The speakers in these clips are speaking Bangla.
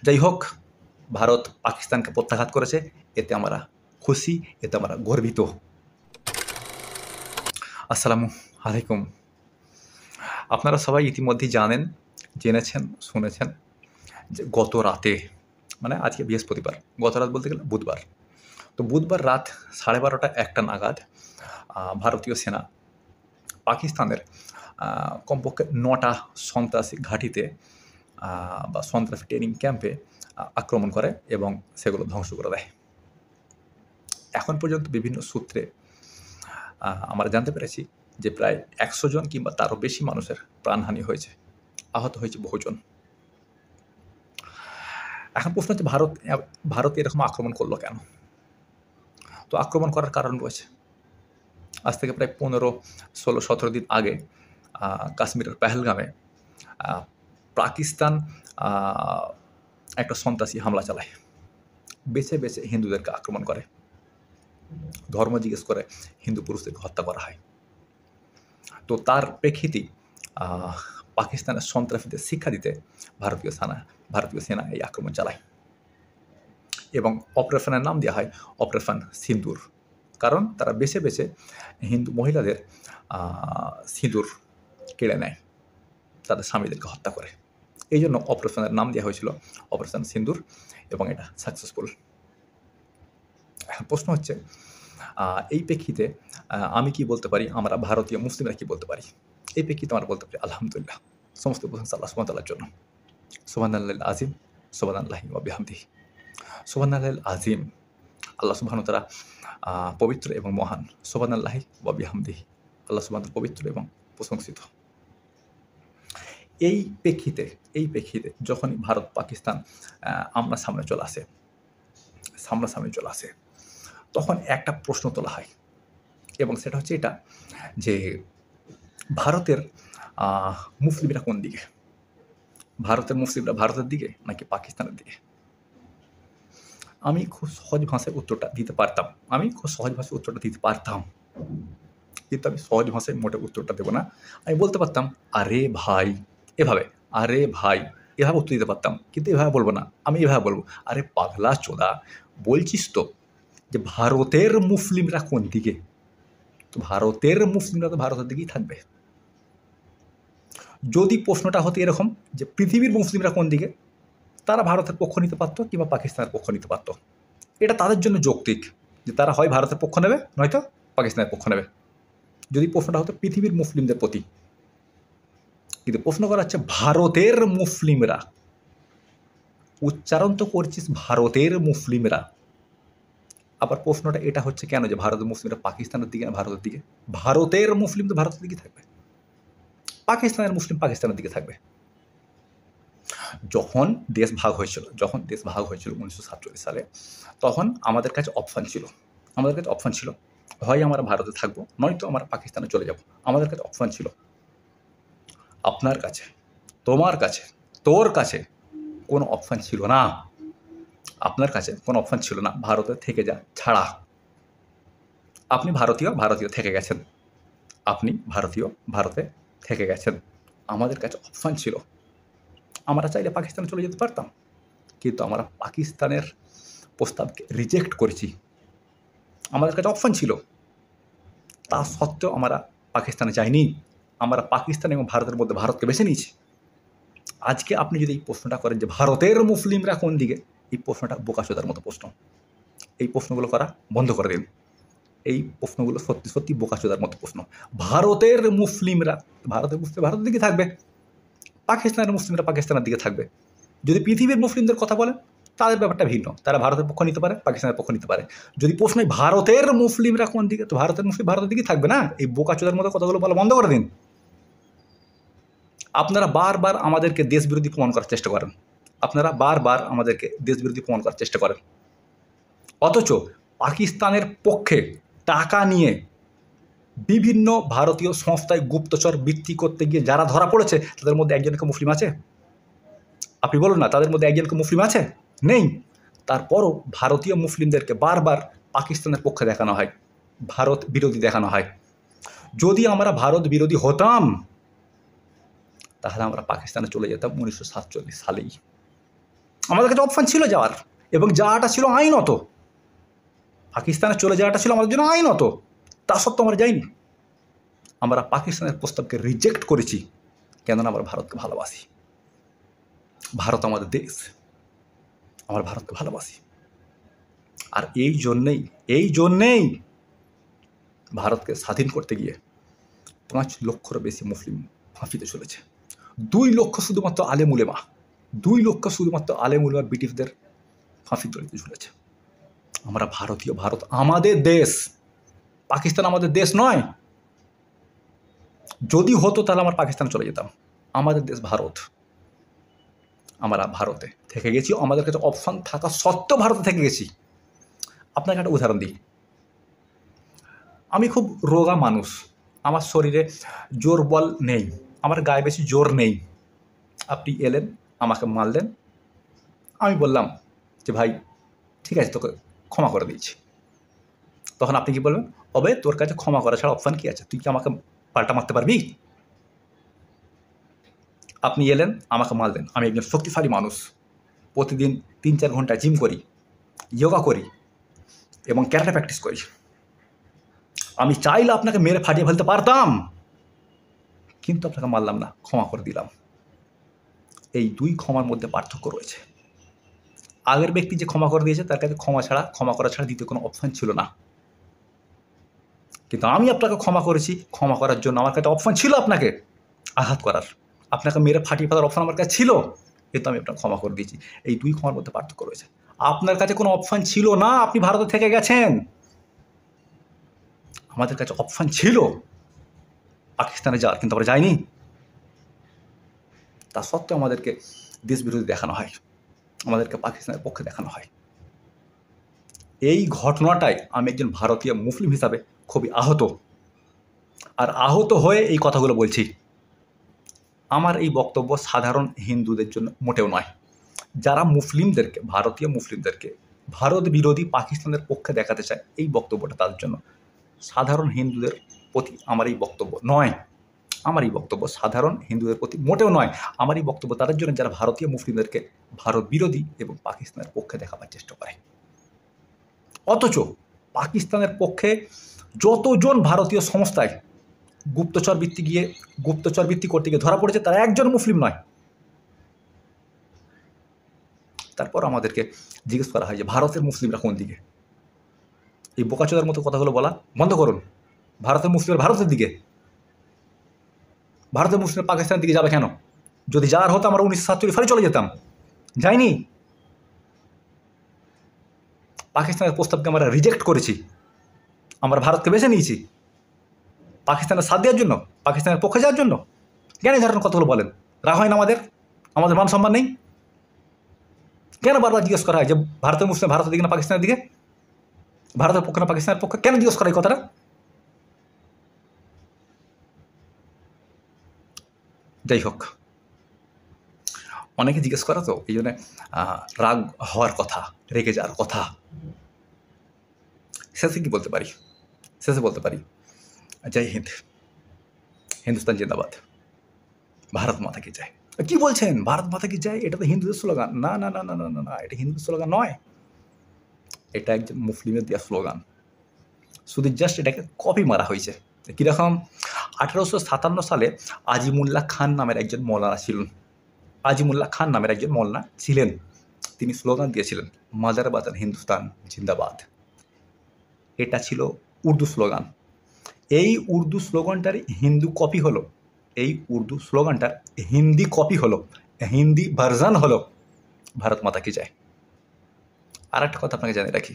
যাই হোক, ভারত পাকিস্তানকে প্রত্যাঘাত করেছে, এতে আমরা খুশি, এতে আমরা গর্বিত। আসসালামু আলাইকুম। আপনারা সবাই ইতিমধ্যেই জেনেছেন, শুনেছেন যে গত রাতে, মানে আজকে বৃহস্পতিবার, গত রাত বলতে গেলে বুধবার, তো বুধবার রাত 12:30-1টা নাগাদ ভারতীয় সেনা পাকিস্তানের কমপক্ষে 9টা সন্ত্রাসী ঘাঁটিতে বা সন্ত্রাসী ট্রেনিং ক্যাম্পে আক্রমণ করে এবং সেগুলো ধ্বংস করে দেয়। এখন পর্যন্ত বিভিন্ন সূত্রে আমরা জানতে পেরেছি যে প্রায় 100 জন কিংবা তারও বেশি মানুষের প্রাণহানি হয়েছে, আহত হয়েছে বহুজন। এখন প্রশ্ন হচ্ছে ভারত এরকম আক্রমণ করলো কেন? তো আক্রমণ করার কারণ রয়েছে। আজ থেকে প্রায় 15-16-17 দিন আগে কাশ্মীরের পেহেলগামে পাকিস্তান একটা সন্ত্রাসী হামলা চালায়, বেছে বেছে হিন্দুদেরকে আক্রমণ করে, ধর্ম জিজ্ঞেস করে হিন্দু পুরুষদেরকে হত্যা করা হয়। তো তার প্রেক্ষিতেই পাকিস্তানের সন্ত্রাসীদের শিক্ষা দিতে ভারতীয় সেনা এই আক্রমণ চালায় এবং অপারেশনের নাম দেওয়া হয় অপারেশন সিন্দুর। কারণ তারা বেছে বেছে হিন্দু মহিলাদের সিঁদুর কেড়ে নেয়, তাদের স্বামীদেরকে হত্যা করে। এই জন্য অপারেশনের নাম দেওয়া হয়েছিল অপারেশন সিন্দুর এবং এটা সাকসেসফুল। প্রশ্ন হচ্ছে, এই প্রেক্ষিতে আমি কি বলতে পারি, আমরা ভারতীয় মুসলিমরা কি বলতে পারি? এই প্রেক্ষিতে আমরা বলতে পারি আলহামদুলিল্লাহ, সমস্ত প্রশংসা আল্লাহ সুবহানাহু ওয়া তাআলার জন্য। সুবহানাল্লাহিল আযীম, সুবহানাল্লাহি ওয়া বিহামদিহি। সুবহানাল্লাহিল আযীম, আল্লাহ সুবহানাহু ওয়া তাআলা পবিত্র এবং মহান। সুবহানাল্লাহি ওয়া বিহামদিহি, আল্লাহ সুবহানাহু ওয়া তাআলা পবিত্র এবং প্রশংসিত। এই প্রেক্ষিতে যখনই ভারত পাকিস্তান সামনাসামনি চলে আসে, তখন একটা প্রশ্ন তোলা হয় এবং সেটা হচ্ছে এটা যে ভারতের মুসলিমরা কোন দিকে? ভারতের মুসলিমরা ভারতের দিকে নাকি পাকিস্তানের দিকে? আমি খুব সহজ ভাষায় উত্তরটা দিতে পারতাম, কিন্তু আমি সহজ ভাষায় মোটে উত্তরটা দেবো না। আমি বলতে পারতাম আরে ভাই এভাবে, এভাবে উত্তর দিতে পারতাম, কিন্তু এভাবে বলবো না। আমি এভাবে বলবো, আরে পাগলা চোদা, বলছিস তো যে ভারতের মুসলিমরা কোন দিকে? তো ভারতের মুসলিমরা তো ভারতের দিকেই থাকবে। যদি প্রশ্নটা হতো এরকম যে পৃথিবীর মুসলিমরা কোন দিকে, তারা ভারতের পক্ষ নিতে পারতো কিংবা পাকিস্তানের পক্ষ নিতে পারতো। এটা তাদের জন্য যৌক্তিক যে তারা হয় ভারতের পক্ষ নেবে নয়তো পাকিস্তানের পক্ষ নেবে, যদি প্রশ্নটা হতো পৃথিবীর মুসলিমদের প্রতি। কিন্তু প্রশ্ন করা হচ্ছে ভারতের মুসলিমরা, উচ্চারণ তো করছিস ভারতের মুসলিমরা। আবার প্রশ্নটা এটা হচ্ছে কেন যে ভারতের মুসলিমরা পাকিস্তানের দিকে না ভারতের দিকে? ভারতের মুসলিম তো ভারতের দিকে থাকবে, পাকিস্তানের মুসলিম পাকিস্তানের দিকে থাকবে। যখন দেশ ভাগ হয়েছিল 1947 সালে, তখন আমাদের কাছে অপশান ছিল, হয় আমরা ভারতে থাকবো নয়তো আমরা পাকিস্তানে চলে যাব। আমাদের কাছে অপশান ছিল। আপনার কাছে, তোমার কাছে, তোর কাছে কোনো অপশান ছিল না। আপনার কাছে কোনো অপশান ছিল না ভারতে থেকে যা ছাড়া। আপনি ভারতীয় থেকে গেছেন, ভারতে থেকে গেছেন। আমাদের কাছে অপশান ছিল, আমরা চাইলে পাকিস্তানে চলে যেতে পারতাম, কিন্তু আমরা পাকিস্তানের প্রস্তাবকে রিজেক্ট করেছি। আমাদের কাছে অপশান ছিল, তা সত্ত্বেও আমরা পাকিস্তানে যাইনি। আমরা পাকিস্তান এবং ভারতের মধ্যে ভারতকে বেছে নিয়েছি। আজকে আপনি যদি এই প্রশ্নটা করেন যে ভারতের মুসলিমরা কোন দিকে, এই প্রশ্নটা বোকাচোদার মতো প্রশ্ন। এই প্রশ্নগুলো করা বন্ধ করে দিন। এই প্রশ্নগুলো সত্যি সত্যি বোকাচোদার মতো প্রশ্ন। ভারতের মুসলিমরা ভারতের দিকে থাকবে, পাকিস্তানের মুসলিমরা পাকিস্তানের দিকে থাকবে। যদি পৃথিবীর মুসলিমদের কথা বলেন, তাদের ব্যাপারটা ভিন্ন, তারা ভারতের পক্ষ নিতে পারে, পাকিস্তানের পক্ষ নিতে পারে। যদি প্রশ্ন ভারতের মুসলিমরা কোন দিকে, তো ভারতের মুসলিম ভারতের দিকে থাকবে না। এই বোকাচোদার মতো কথাগুলো বলা বন্ধ করে দিন। আপনারা বারবার আমাদেরকে দেশ বিরোধী প্রমাণ করার চেষ্টা করেন, অথচ পাকিস্তানের পক্ষে টাকা নিয়ে বিভিন্ন ভারতীয় সংস্থায় গুপ্তচর বৃত্তি করতে গিয়ে যারা ধরা পড়েছে, তাদের মধ্যে একজনকে মুসলিম আছে? আপনি বলুন না, তাদের মধ্যে একজনকে মুসলিম আছে? নেই। তারপরও ভারতীয় মুসলিমদেরকে বারবার পাকিস্তানের পক্ষে দেখানো হয়, ভারত বিরোধী দেখানো হয়। যদি আমরা ভারত বিরোধী হতাম, তাহলে আমরা পাকিস্তানে চলে যেতাম 1947 সালেই। আমাদের কাছে অপশান ছিল যাওয়ার, এবং যাওয়াটা ছিল আইনত। পাকিস্তানে চলে যাওয়াটা ছিল আমাদের জন্য আইনত। তা সত্ত্বেও আমরা যাইনি। আমরা পাকিস্তানের প্রস্তাবকে রিজেক্ট করেছি, কেননা আমরা ভারতকে ভালোবাসি। ভারত আমাদের দেশ, আমরা ভারতকে ভালোবাসি। আর এই জন্যেই ভারতকে স্বাধীন করতে গিয়ে 5 লক্ষেরও বেশি মুসলিম ফাঁসিতে চলেছে। 2 লক্ষ শুধুমাত্র আলেমুলেমা, 2 লক্ষ শুধুমাত্র আলেমুলেমা ব্রিটিশদের ফাঁসি দড়িতে ঝুলেছে। আমরা ভারতীয়, ভারত আমাদের দেশ, পাকিস্তান আমাদের দেশ নয়। যদি হতো তাহলে আমার পাকিস্তান চলে যেতাম। আমাদের দেশ ভারত, আমরা ভারতে থেকে গেছি। আমাদের কাছে অপশান থাকা সত্ত্বেও ভারতে থেকে গেছি। আপনাকে একটা উদাহরণ দিই। আমি খুব রোগা মানুষ, আমার শরীরে জোর বল নেই, আমার গায়ে বেশি জোর নেই। আপনি এলেন, আমাকে মারলেন, আমি বললাম যে ভাই ঠিক আছে, তোকে ক্ষমা করে দিয়েছি। তখন আপনি কি বলবেন? তবে তোর কাছে ক্ষমা করা ছাড়া অপশান কী আছে? তুই কি আমাকে পাল্টা মারতে পারবি? আপনি এলেন, আমাকে মারলেন, আমি একজন শক্তিশালী মানুষ, প্রতিদিন 3-4 ঘন্টা জিম করি, যোগা করি এবং ক্যারাটে প্র্যাকটিস করি। আমি চাইলে আপনাকে মেরে ফাটিয়ে ফেলতে পারতাম, কিন্তু আপনাকে মারলাম না, ক্ষমা করে দিলাম। এই 2 ক্ষমার মধ্যে পার্থক্য রয়েছে। আগের ব্যক্তি যে ক্ষমা করে দিয়েছে তার কাছে ক্ষমা করা ছাড়া দ্বিতীয় কোনো অপশান ছিল না। কিন্তু আমি আপনাকে ক্ষমা করেছি, ক্ষমা করার জন্য আমার কাছে অপশান ছিল আপনাকে আঘাত করার, আপনাকে মেরে ফাটিয়ে ফেলার অপশান আমার কাছে ছিল, কিন্তু আমি আপনাকে ক্ষমা করে দিয়েছি। এই 2 ক্ষমার মধ্যে পার্থক্য রয়েছে। আপনার কাছে কোনো অপশান ছিল না, আপনি ভারতে থেকে গেছেন। আমাদের কাছে অপশান ছিল পাকিস্তানে যাওয়ার, কিন্তু আমরা যাইনি। তা সত্ত্বেও আমাদেরকে দেশ বিরোধী দেখানো হয়, আমাদেরকে পাকিস্তানের পক্ষে দেখানো হয়। এই ঘটনাটাই আমি একজন ভারতীয় মুসলিম হিসাবে খুবই আহত, আর আহত হয়ে এই কথাগুলো বলছি। আমার এই বক্তব্য সাধারণ হিন্দুদের জন্য মোটেও নয়। যারা মুসলিমদেরকে, ভারতীয় মুসলিমদেরকে ভারত বিরোধী পাকিস্তানের পক্ষে দেখাতে চায়, এই বক্তব্যটা তাদের জন্য। সাধারণ হিন্দুদের প্রতি আমার এই বক্তব্য নয়। আমার এই বক্তব্য সাধারণ হিন্দুদের প্রতি মোটেও নয়। আমার এই বক্তব্য তাদের জন্য যারা ভারতীয় মুসলিমদেরকে ভারত বিরোধী এবং পাকিস্তানের পক্ষে দেখাবার চেষ্টা করে। অথচ পাকিস্তানের পক্ষে যতজন ভারতীয় সংস্থায় গুপ্তচর বৃত্তি করতে গিয়ে ধরা পড়েছে, তারা একজন মুসলিম নয়। তারপর আমাদেরকে জিজ্ঞেস করা হয় যে ভারতের মুসলিমরা কোন দিকে। এই বোকাচোদার মতো কথাগুলো বলা বন্ধ করুন। ভারতের মুসলিমরা ভারতের দিকে, ভারতের মুসলিম পাকিস্তানের দিকে যাবে কেন? যদি যাওয়ার হতো আমরা 1947 সালে চলে যেতাম। যাইনি। পাকিস্তানের প্রস্তাবকে আমরা রিজেক্ট করেছি, আমরা ভারতকে বেছে নিয়েছি পাকিস্তানের সাথ দেওয়ার জন্য, পাকিস্তানের পক্ষে যাওয়ার জন্য। কেন এই ধরনের কথাগুলো বলেন? রাগ হয় না আমাদের মান সম্মান নেই? কেন বারবার জিজ্ঞেস করা হয় যে ভারতের মুসলিম ভারতের দিকে না পাকিস্তানের দিকে, ভারতের পক্ষে না পাকিস্তানের পক্ষে? কেন জিজ্ঞেস করা এই কথাটা? যাই হোক, অনেকে জিজ্ঞেস করা তো, এই জন্য রাগ হওয়ার কথা, রেগে যাওয়ার কথা। শেষে কি বলতে পারি? শেষে বলতে পারি জয় হিন্দ, হিন্দুস্তান জিন্দাবাদ, ভারত মাতা কি জয়। কি বলছেন ভারত মাতা কি জয়? এটা তো হিন্দুদের স্লোগান। না না না না না না, এটা হিন্দুদের স্লোগান নয়, এটা একজন মুসলিমের দেওয়া স্লোগান। শুধু জাস্ট এটাকে কপি মারা হয়েছে। কীরকম? 1857 সালে আজিমুল্লাহ খান নামের একজন মৌলানা ছিলেন। আজিমুল্লাহ খান নামের একজন মৌলানা ছিলেন। তিনি স্লোগান দিয়েছিলেন মাদার বাদান হিন্দুস্তান জিন্দাবাদ। এটা ছিল উর্দু স্লোগান। এই উর্দু স্লোগানটার হিন্দু কপি হলো, এই উর্দু স্লোগানটার হিন্দি কপি হলো, হিন্দি ভার্জন হলো ভারত মাতা কি জয়। আর একটা কথা আপনাকে জানিয়ে রাখি,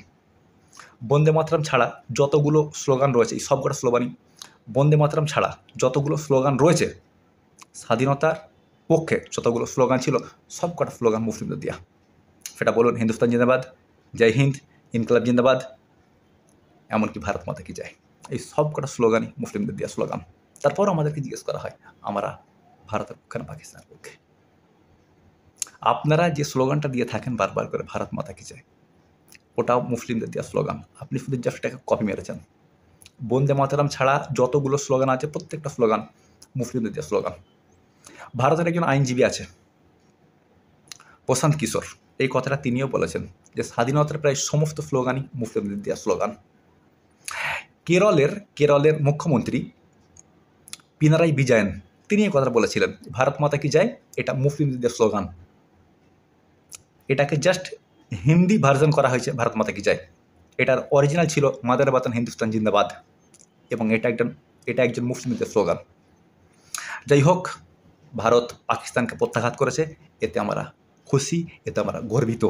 বন্দে মাতরম ছাড়া যতগুলো স্লোগান রয়েছে, এই সবকটা স্লোগানই, বন্দে মাতরম ছাড়া যতগুলো স্লোগান রয়েছে, স্বাধীনতার পক্ষে যতগুলো স্লোগান ছিল, সবকটা স্লোগান মুসলিমদের দেওয়া। সেটা বলুন হিন্দুস্তান জিন্দাবাদ, জয় হিন্দ, ইনকলাব জিন্দাবাদ, এমনকি ভারত মাতা কি জয়, এই সবকটা স্লোগানই মুসলিমদের দেওয়া স্লোগান। তারপর আমাদেরকে জিজ্ঞেস করা হয় আমরা ভারতের পক্ষে না পাকিস্তানের পক্ষে। আপনারা যে স্লোগানটা দিয়ে থাকেন বারবার করে ভারত মাতা কি জয়, ওটাও মুসলিমদের দেওয়া স্লোগান। আপনি শুধু জাস্ট এটাকে কপি মেরেছেন। বন্দে মাতরম ছাড়া যতগুলো স্লোগান আছে প্রত্যেকটা স্লোগান মুসলিমদের দেওয়া স্লোগান। ভারতের একজন আইনজীবী আছে প্রশান্ত কিশোর, এই কথাটা তিনিও বলেছেন যে স্বাধীনতার প্রায় সমস্ত স্লোগানই মুসলিমদের দেওয়া স্লোগান। কেরলের মুখ্যমন্ত্রী পিনারাই বিজয়ন তিনি এই কথাটা বলেছিলেন, ভারত মাতা কি জয় এটা মুসলিমদের স্লোগান। এটাকে জাস্ট হিন্দি ভার্জন করা হয়েছে ভারত মাতা কি জয়। এটার অরিজিনাল ছিল মাদার বাতান হিন্দুস্তান জিন্দাবাদ, এবং এটা একজন মুসলিমদের স্লোগান। যাই হোক, ভারত পাকিস্তানকে প্রত্যাঘাত করেছে, এতে আমরা খুশি, এতে আমরা গর্বিত।